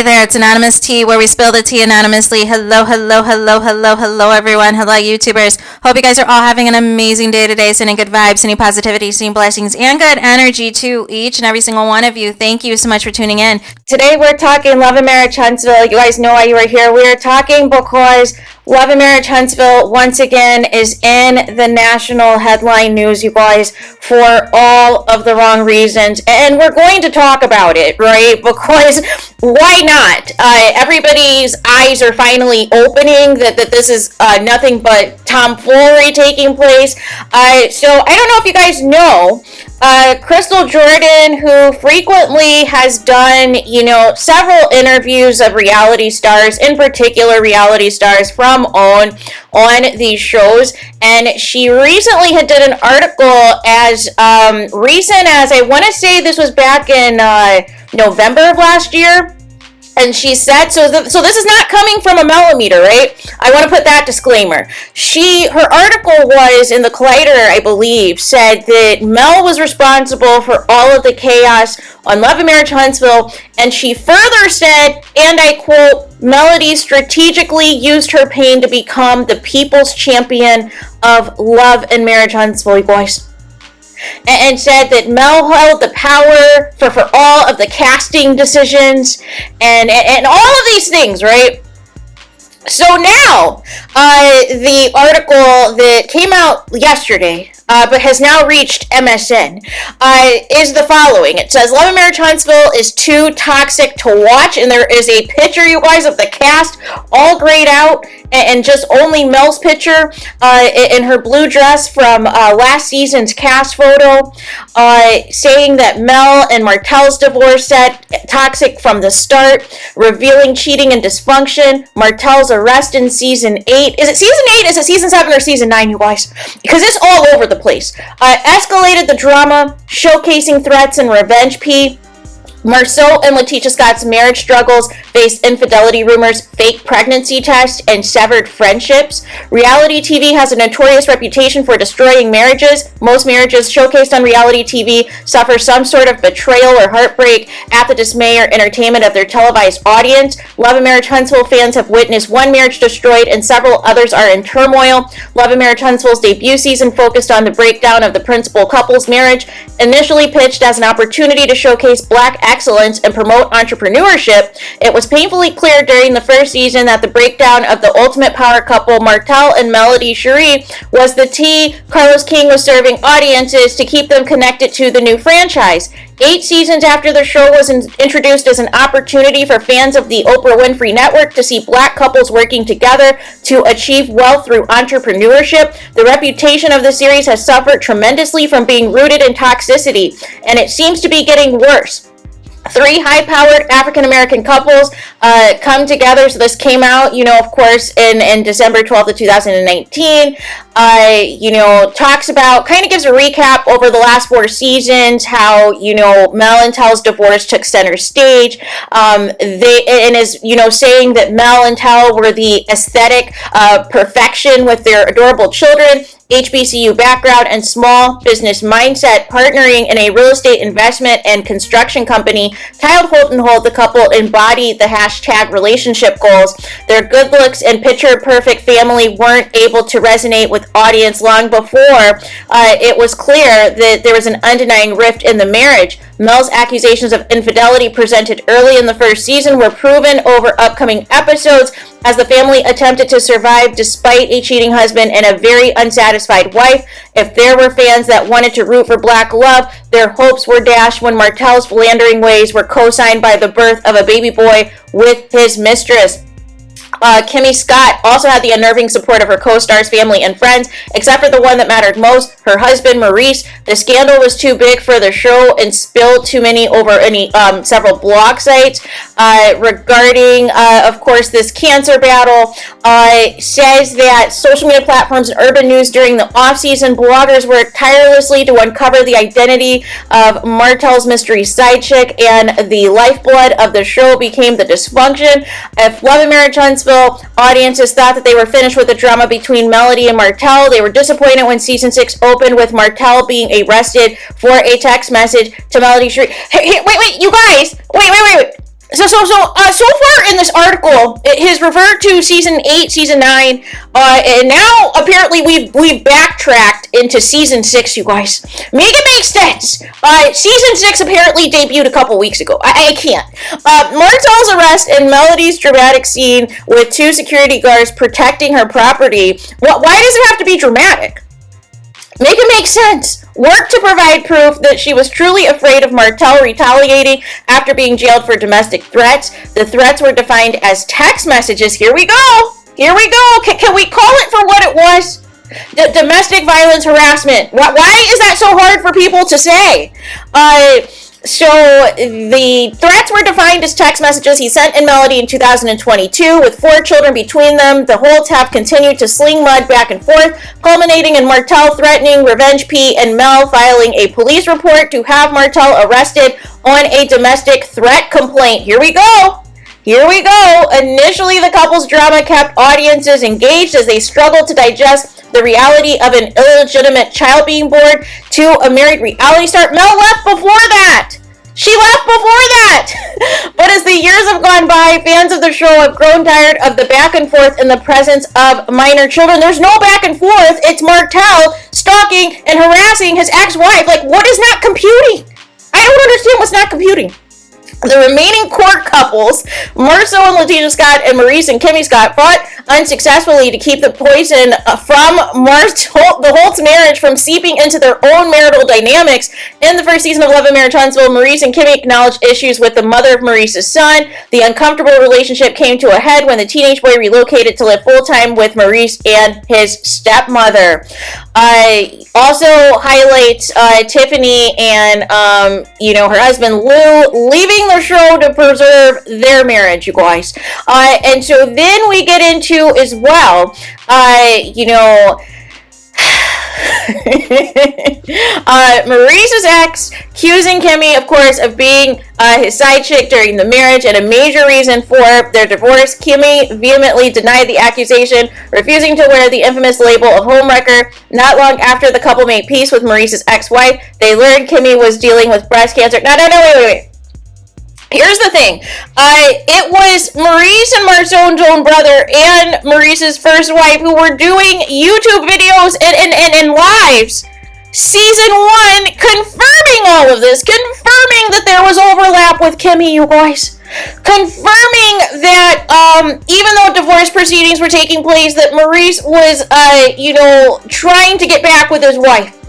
there, it's Anonymous Tea, where we spill the tea anonymously. Hello, hello, hello, hello, hello, everyone. Hello, YouTubers. Hope you guys are all having an amazing day today, sending good vibes, sending positivity, sending blessings, and good energy to each and every single one of you. Thank you so much for tuning in. Today, we're talking Love and Marriage Huntsville. You guys know why you are here. We are talking because Love and Marriage Huntsville, once again, is in the national headline news, you guys, for all of the wrong reasons. And we're going to talk about it, right? Because why not? Everybody's eyes are finally opening that this is nothing but tomfoolery taking place. So I don't know if you guys know, Crystal Jordan, who frequently has done, several interviews of reality stars, in particular reality stars from on these shows, and she recently had did an article as recent as, I want to say this was back in November of last year. And she said, so this is not coming from a Mellometer, right? I want to put that disclaimer. Her article was in the Collider, I believe, said that Mel was responsible for all of the chaos on Love and Marriage Huntsville. And she further said, and I quote, Melody strategically used her pain to become the people's champion of Love and Marriage Huntsville, you guys. And said that Mel held the power for all of the casting decisions and all of these things, right? So now, the article that came out yesterday, but has now reached MSN, is the following. It says, Love and Marriage Huntsville is too toxic to watch, and there is a picture, you guys, of the cast all grayed out, and just only Mel's picture in her blue dress from last season's cast photo, saying that Mel and Martel's divorce set toxic from the start, revealing cheating and dysfunction, Martel's arrest in season 8. Is it season 8? Is it season 7 or season 9, you guys? Because it's all over the place. Escalated the drama, showcasing threats and revenge P. Marceau and Letitia Scott's marriage struggles faced infidelity rumors, fake pregnancy tests, and severed friendships. Reality TV has a notorious reputation for destroying marriages. Most marriages showcased on reality TV suffer some sort of betrayal or heartbreak at the dismay or entertainment of their televised audience. Love and Marriage Huntsville fans have witnessed one marriage destroyed and several others are in turmoil. Love and Marriage Huntsville's debut season focused on the breakdown of the principal couple's marriage. Initially pitched as an opportunity to showcase Black excellence and promote entrepreneurship, it was painfully clear during the first season that the breakdown of the ultimate power couple Martel and Melody Cherie was the tea Carlos King was serving audiences to keep them connected to the new franchise. 8 seasons after the show was introduced as an opportunity for fans of the Oprah Winfrey Network to see Black couples working together to achieve wealth through entrepreneurship, the reputation of the series has suffered tremendously from being rooted in toxicity, and it seems to be getting worse. 3 high-powered African-American couples come together. So this came out, of course, in December 12th of 2019. Talks about, kind of gives a recap over the last 4 seasons, how, Mel and Tel's divorce took center stage. Saying that Mel and Tel were the aesthetic perfection with their adorable children, HBCU background, and small business mindset, partnering in a real estate investment and construction company. Tiled Holton Holt, the couple embodied the hashtag relationship goals. Their good looks and picture-perfect family weren't able to resonate with audience long before it was clear that there was an undenying rift in the marriage. Mel's accusations of infidelity presented early in the first season were proven over upcoming episodes as the family attempted to survive despite a cheating husband and a very unsatisfied wife. If there were fans that wanted to root for Black love, their hopes were dashed when Martel's philandering ways were co-signed by the birth of a baby boy with his mistress. Kimmy Scott also had the unnerving support of her co-stars, family, and friends, except for the one that mattered most, her husband, Maurice. The scandal was too big for the show and spilled too many over several blog sites. Regarding, of course, this cancer battle, says that social media platforms and urban news during the off-season, bloggers worked tirelessly to uncover the identity of Martel's mystery side chick, and the lifeblood of the show became the dysfunction. If Love and Marriage Huntsville audiences thought that they were finished with the drama between Melody and Martel, they were disappointed when season 6 opened with Martel being arrested for a text message to Melody Cherie. Hey, wait, you guys! Wait. So far in this article, it has referred to season 8, season 9, and now apparently we've backtracked into season 6, you guys. Make it make sense. Season 6 apparently debuted a couple weeks ago. I can't. Martel's arrest and Melody's dramatic scene with 2 security guards protecting her property. Why does it have to be dramatic? Make it make sense. Work to provide proof that she was truly afraid of Martel retaliating after being jailed for domestic threats. The threats were defined as text messages. Here we go. Can we call it for what it was? Domestic violence harassment. Why is that so hard for people to say? So the threats were defined as text messages he sent in Melody in 2022 with 4 children between them. The Holts have continued to sling mud back and forth, culminating in Martel threatening Revenge P and Mel filing a police report to have Martel arrested on a domestic threat complaint. Here we go. Initially, the couple's drama kept audiences engaged as they struggled to digest the reality of an illegitimate child being born to a married reality star. Mel left before that. But as the years have gone by, fans of the show have grown tired of the back and forth in the presence of minor children. There's no back and forth. It's Martel stalking and harassing his ex-wife. Like, what is not computing? I don't understand what's not computing. The remaining court couples, Marceau and Letitia Scott and Maurice and Kimmy Scott, fought unsuccessfully to keep the poison from the Holt's marriage from seeping into their own marital dynamics. In the first season of Love and Marriage Huntsville, Maurice and Kimmy acknowledged issues with the mother of Maurice's son. The uncomfortable relationship came to a head when the teenage boy relocated to live full-time with Maurice and his stepmother. Also highlights Tiffany and her husband Lou leaving the show to preserve their marriage, you guys. And so then we get into as well, Maurice's ex accusing Kimmy, of course, of being his side chick during the marriage and a major reason for their divorce. Kimmy vehemently denied the accusation, refusing to wear the infamous label of homewrecker. Not long after the couple made peace with Maurice's ex-wife, they learned Kimmy was dealing with breast cancer. No, wait. Here's the thing. It was Maurice and Marceau's own brother and Maurice's first wife who were doing YouTube videos and lives season 1 confirming all of this, confirming that there was overlap with Kimmy, you guys. Confirming that even though divorce proceedings were taking place, that Maurice was, trying to get back with his wife.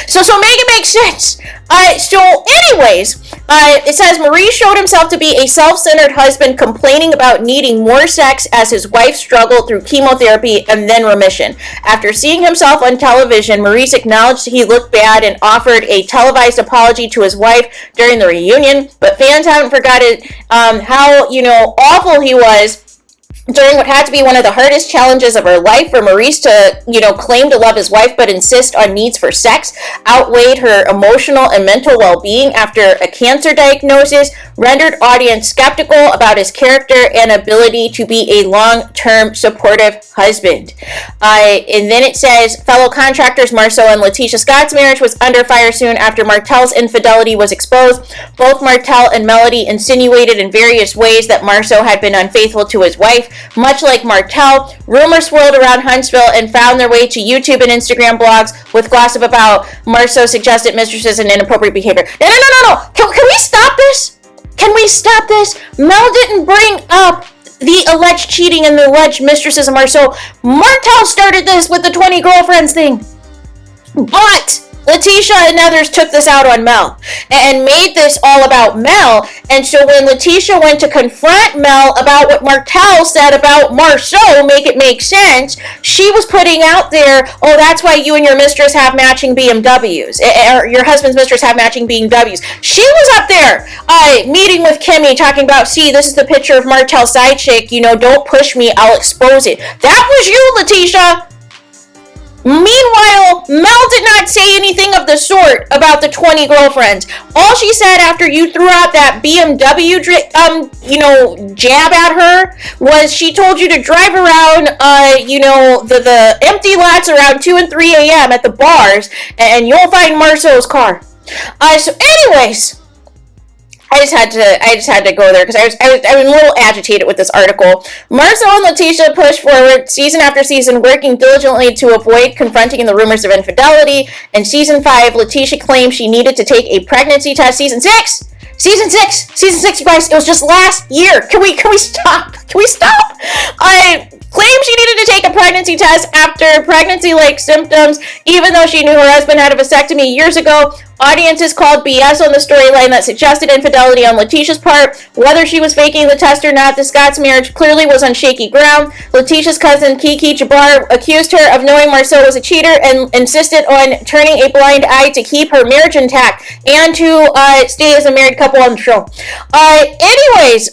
So make it make sense. It says Maurice showed himself to be a self-centered husband, complaining about needing more sex as his wife struggled through chemotherapy and then remission. After seeing himself on television, Maurice acknowledged he looked bad and offered a televised apology to his wife during the reunion, but fans haven't forgotten how awful he was during what had to be one of the hardest challenges of her life. For Maurice to, claim to love his wife but insist on needs for sex outweighed her emotional and mental well-being after a cancer diagnosis, rendered audience skeptical about his character and ability to be a long-term supportive husband. And then it says, fellow contractors Marceau and Letitia Scott's marriage was under fire soon after Martel's infidelity was exposed. Both Martel and Melody insinuated in various ways that Marceau had been unfaithful to his wife. Much like Martel, rumors swirled around Huntsville and found their way to YouTube and Instagram blogs with gossip about Marceau's suggested mistresses and inappropriate behavior. No. Can we stop this? Mel didn't bring up the alleged cheating and the alleged mistresses of Marceau. Martel started this with the 20 girlfriends thing. But Letitia and others took this out on Mel and made this all about Mel. And so when Letitia went to confront Mel about what Martel said about Marceau, make it make sense, she was putting out there, oh, that's why you and your mistress have matching BMWs, or your husband's mistress have matching BMWs. She was up there meeting with Kimmy talking about, see, this is the picture of Martel's side chick, don't push me, I'll expose it. That was you, Letitia. Meanwhile, Mel did not say anything of the sort about the 20 girlfriends. All she said after you threw out that BMW, jab at her was she told you to drive around, the empty lots around 2 and 3 a.m. at the bars, and you'll find Marceau's car. So anyways, just had to go there because I was a little agitated with this article. Marcel and Letitia push forward season after season, working diligently to avoid confronting the rumors of infidelity. In season 5, Letitia claimed she needed to take a pregnancy test. Season 6, you guys. It was just last year. Can we stop? I claimed she needed to take a pregnancy test after pregnancy-like symptoms, even though she knew her husband had a vasectomy years ago. Audiences called BS on the storyline that suggested infidelity on Letitia's part. Whether she was faking the test or not, the Scott's marriage clearly was on shaky ground. Letitia's cousin Kiki Jabbar accused her of knowing Marcel was a cheater and insisted on turning a blind eye to keep her marriage intact and to stay as a married couple on the show. Anyways,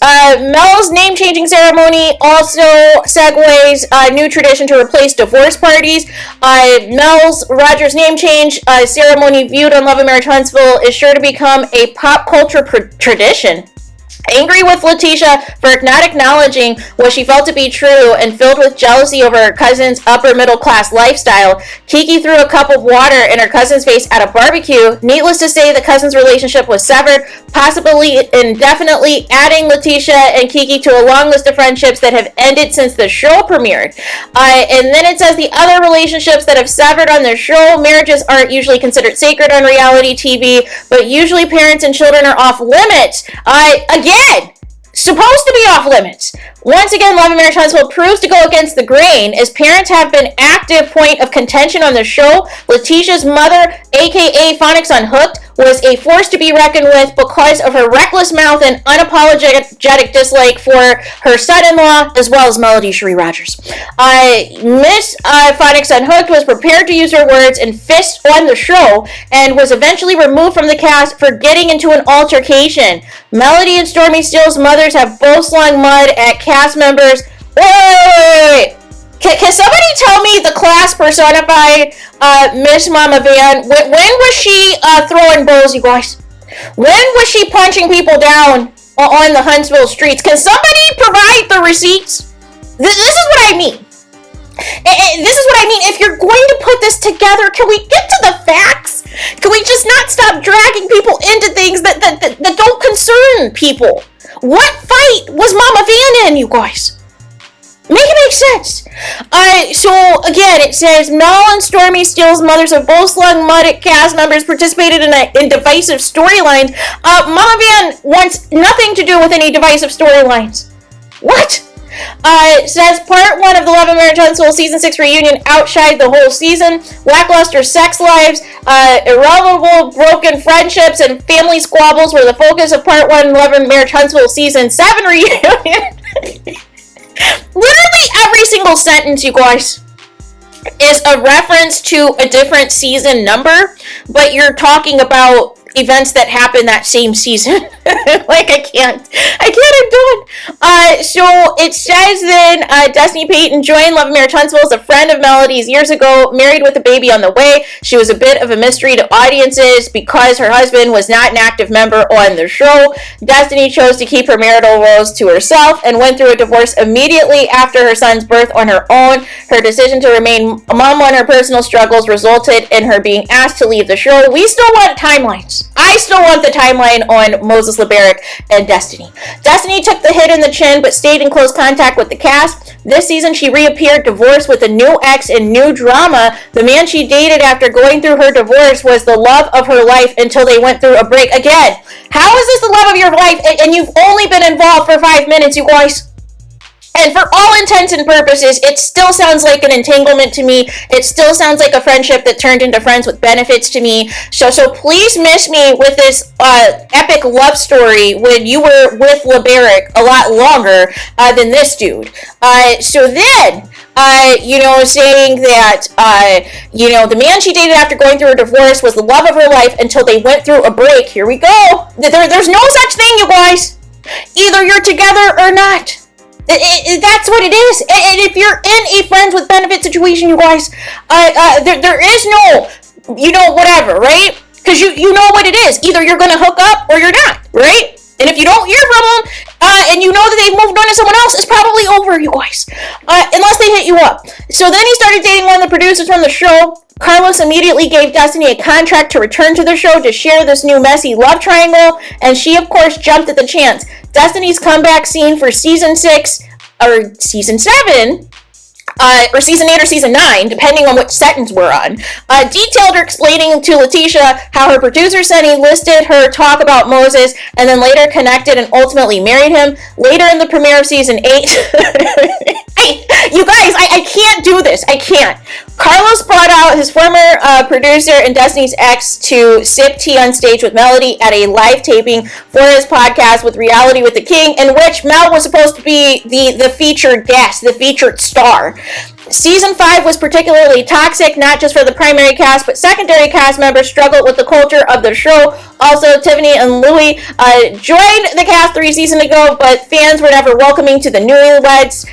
Mel's name-changing ceremony also segues a new tradition to replace divorce parties. Mel's Rogers name change ceremony, viewed on Love and Marriage Huntsville, is sure to become a pop culture tradition. Angry with Letitia for not acknowledging what she felt to be true and filled with jealousy over her cousin's upper middle class lifestyle, Kiki threw a cup of water in her cousin's face at a barbecue. Needless to say, the cousins' relationship was severed, possibly indefinitely, adding Letitia and Kiki to a long list of friendships that have ended since the show premiered. And then it says the other relationships that have severed on their show. Marriages aren't usually considered sacred on reality TV, but usually parents and children are off limits. Again, supposed to be off limits. Once again, Love and Marriage Huntsville proves to go against the grain, as parents have been active point of contention on the show. Letitia's mother, aka Phonics Unhooked, was a force to be reckoned with because of her reckless mouth and unapologetic dislike for her son-in-law, as well as Melody Cherie Rogers. Miss Phonics Unhooked was prepared to use her words and fists on the show, and was eventually removed from the cast for getting into an altercation. Melody and Stormy Steele's mothers have both slung mud at cast members. Wait. Can somebody tell me the class personified Miss Mama Van? When was she throwing bowls, you guys? When was she punching people down on the Huntsville streets? Can somebody provide the receipts? This is what I mean. This is what I mean. If you're going to put this together, can we get to the facts? Can we just not stop dragging people into things that don't concern people? What fight was Mama Van in, you guys? Make it make sense. So again, it says Mel and Stormy Steele's mothers have both slung mud at cast members, participated in divisive storylines. Mama Van wants nothing to do with any divisive storylines. What? It says part 1 of the Love and Marriage Huntsville season 6 reunion outshined the whole season. Lackluster sex lives, irrelevable broken friendships, and family squabbles were the focus of part 1 Love and Marriage Huntsville season 7 reunion. Literally every single sentence, you guys, is a reference to a different season number, but you're talking about events that happened that same season. Like, I can't, I'm done. So it says then, Destiny Payton joined Love and Marriage Huntsville as a friend of Melody's years ago, married with a baby on the way. She was a bit of a mystery to audiences because her husband was not an active member on the show. Destiny chose to keep her marital woes to herself and went through a divorce immediately after her son's birth on her own. Her decision to remain a mom on her personal struggles resulted in her being asked to leave the show. We still want timelines. I still want the timeline on Moses LeBaric and Destiny. Destiny took the hit in the chin, but stayed in close contact with the cast. This season, she reappeared divorced with a new ex in new drama. The man she dated after going through her divorce was the love of her life until they went through a break. Again, how is this the love of your life and you've only been involved for 5 minutes, you guys? And for all intents and purposes, it still sounds like an entanglement to me. It still sounds like a friendship that turned into friends with benefits to me. So please miss me with this epic love story when you were with LeBaric a lot longer than this dude. So then, saying that, the man she dated after going through a divorce was the love of her life until they went through a break. Here we go. There's no such thing, you guys. Either you're together or not. That's what it is. And if you're in a friends with benefit situation, you guys, there is no, whatever, right? Because you know what it is. Either you're going to hook up or you're not, right? And if you don't hear from them, and you know that they've moved on to someone else, it's probably over, you guys. Unless they hit you up. So then he started dating one of the producers from the show. Carlos immediately gave Destiny a contract to return to the show to share this new messy love triangle, and she, of course, jumped at the chance. Destiny's comeback scene for season 6, or season 7, or season 8 or season 9, depending on which sentence we're on, detailed her explaining to Letitia how her producer said he listed her talk about Moses and then later connected and ultimately married him. Later in the premiere of season 8, you guys, I can't do this. I can't. Carlos brought out his former producer and Destiny's ex to sip tea on stage with Melody at a live taping for his podcast with Reality with the King, in which Mel was supposed to be the featured guest, the featured star. Season 5 was particularly toxic, not just for the primary cast, but secondary cast members struggled with the culture of the show. Also, Tiffany and Louis joined the cast 3 seasons ago, but fans were never welcoming to the newlyweds.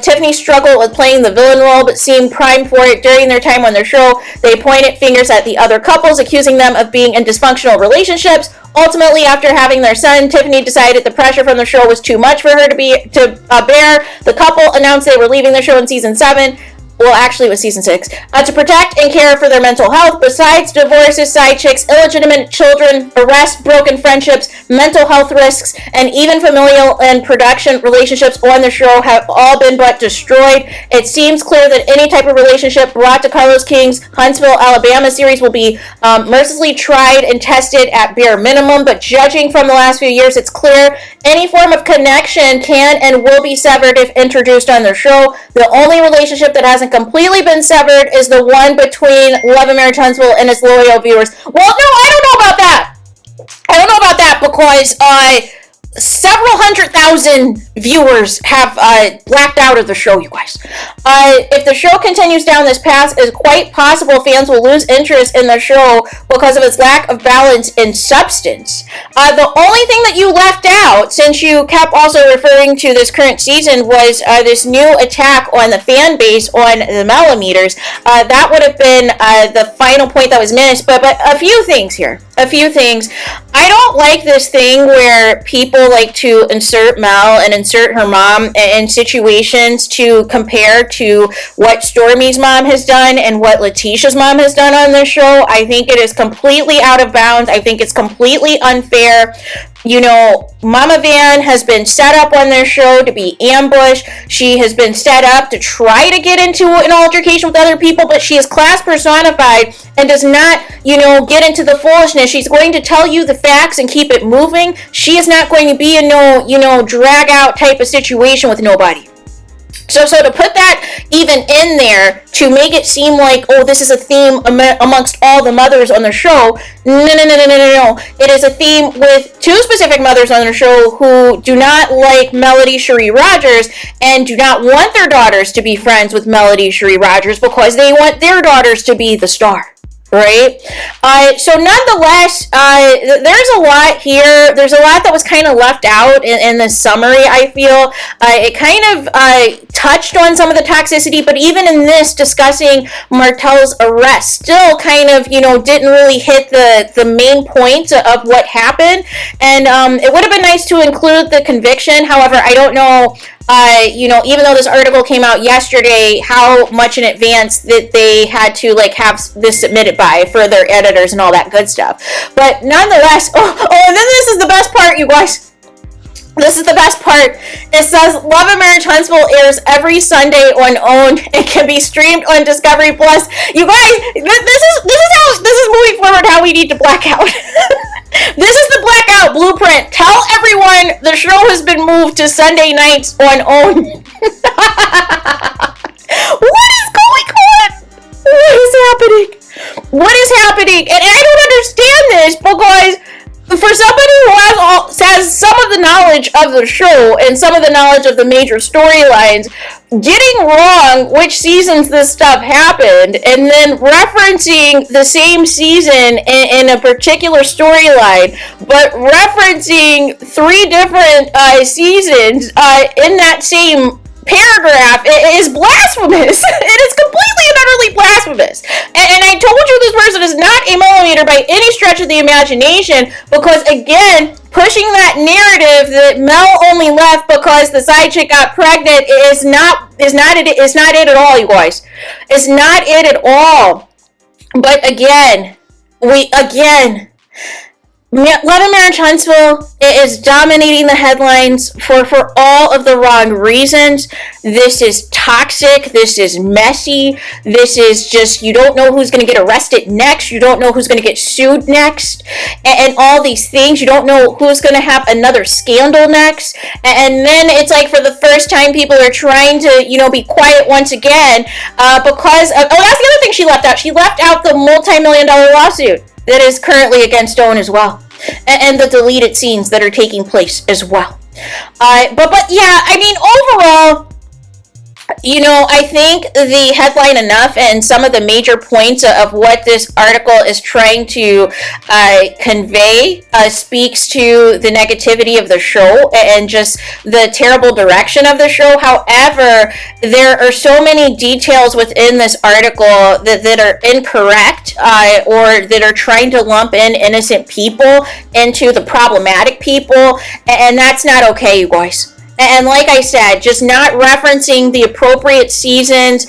Tiffany struggled with playing the villain role, but seemed primed for it during their time on the show. They pointed fingers at the other couples, accusing them of being in dysfunctional relationships. Ultimately, after having their son, Tiffany decided the pressure from the show was too much for her to bear. The couple announced they were leaving the show in season 7. Well, actually, it was season 6, to protect and care for their mental health. Besides divorces, side chicks, illegitimate children, arrests, broken friendships, mental health risks, and even familial and production relationships on the show have all been but destroyed. It seems clear that any type of relationship brought to Carlos King's Huntsville, Alabama series will be mercilessly tried and tested at bare minimum, but judging from the last few years, it's clear any form of connection can and will be severed if introduced on the show. The only relationship that hasn't completely been severed is the one between Love and Marriage Huntsville and its loyal viewers. Well, no, I don't know about that. I don't know about that because several 100,000 viewers have blacked out of the show, you guys. If the show continues down this path, it's quite possible fans will lose interest in the show because of its lack of balance and substance. The only thing that you left out, since you kept also referring to this current season, was this new attack on the fan base on the millimeters. That would have been the final point that was missed, but a few things here. A few things. I don't like this thing where people like to insert Mel and insert her mom in situations to compare to what Stormy's mom has done and what Letitia's mom has done on this show. I think it is completely out of bounds. I think it's completely unfair. You know, Mama Van has been set up on this show to be ambushed. She has been set up to try to get into an altercation with other people, but she is class personified and does not, get into the foolishness. She's going to tell you the facts and keep it moving. She is not going to be in no, drag out type of situation with nobody. So to put that even in there to make it seem like, oh, this is a theme amongst all the mothers on the show, no. It is a theme with 2 specific mothers on the show who do not like Melody Cherie Rogers and do not want their daughters to be friends with Melody Cherie Rogers because they want their daughters to be the star. Right? So nonetheless, there's a lot here. There's a lot that was kind of left out in the summary, I feel. It kind of touched on some of the toxicity, but even in this, discussing Martel's arrest, still kind of, didn't really hit the main point of what happened. And it would have been nice to include the conviction. However, I don't know, even though this article came out yesterday, how much in advance that they had to have this submitted by for their editors and all that good stuff. But nonetheless, and then this is the best part, you guys. This is the best part. It says Love and Marriage Huntsville airs every Sunday on OWN and can be streamed on Discovery Plus. You guys, this is moving forward how we need to black out. This is the blackout blueprint. Tell everyone the show has been moved to Sunday nights on OWN. What is going on? What is happening? What is happening? And I don't understand this because for somebody who has some of the knowledge of the show and some of the knowledge of the major storylines, getting wrong which seasons this stuff happened and then referencing the same season in a particular storyline, but referencing 3 different seasons in that same paragraph is blasphemous. It is completely and utterly blasphemous. And I told you this person is not a millimeter by any stretch of the imagination because, again, pushing that narrative that Mel only left because the side chick got pregnant is not it at all, you guys. It's not it at all. But again, Love and Marriage Huntsville is dominating the headlines for all of the wrong reasons. This is toxic. This is messy. This is just, you don't know who's going to get arrested next. You don't know who's going to get sued next. And all these things. You don't know who's going to have another scandal next. And then it's like for the first time, people are trying to, be quiet once again because of, that's the other thing she left out. She left out the multi-million-dollar lawsuit that is currently against Owen as well, and the deleted scenes that are taking place as well. But yeah, I mean, overall, I think the headline enough and some of the major points of what this article is trying to convey speaks to the negativity of the show and just the terrible direction of the show. However, there are so many details within this article that are incorrect or that are trying to lump in innocent people into the problematic people, and that's not okay, you guys. And like I said, just not referencing the appropriate seasons,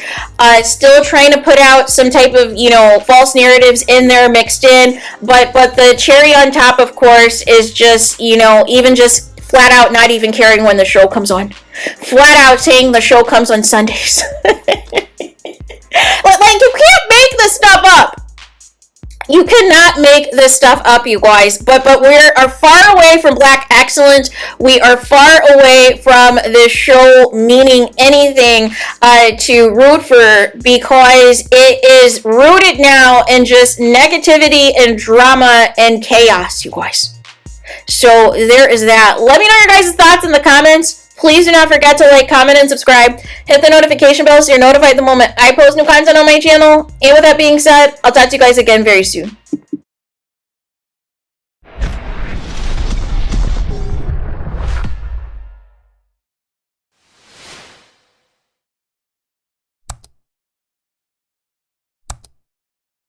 still trying to put out some type of, false narratives in there mixed in. But the cherry on top, of course, is just, even just flat out not even caring when the show comes on. Flat out saying the show comes on Sundays. Like, you can't make this stuff up. You cannot make this stuff up, you guys. But we are far away from Black excellence. We are far away from this show meaning anything to root for, because it is rooted now in just negativity and drama and chaos, you guys. So there is that. Let me know your guys' thoughts in the comments. Please do not forget to like, comment, and subscribe. Hit the notification bell so you're notified the moment I post new content on my channel. And with that being said, I'll talk to you guys again very soon.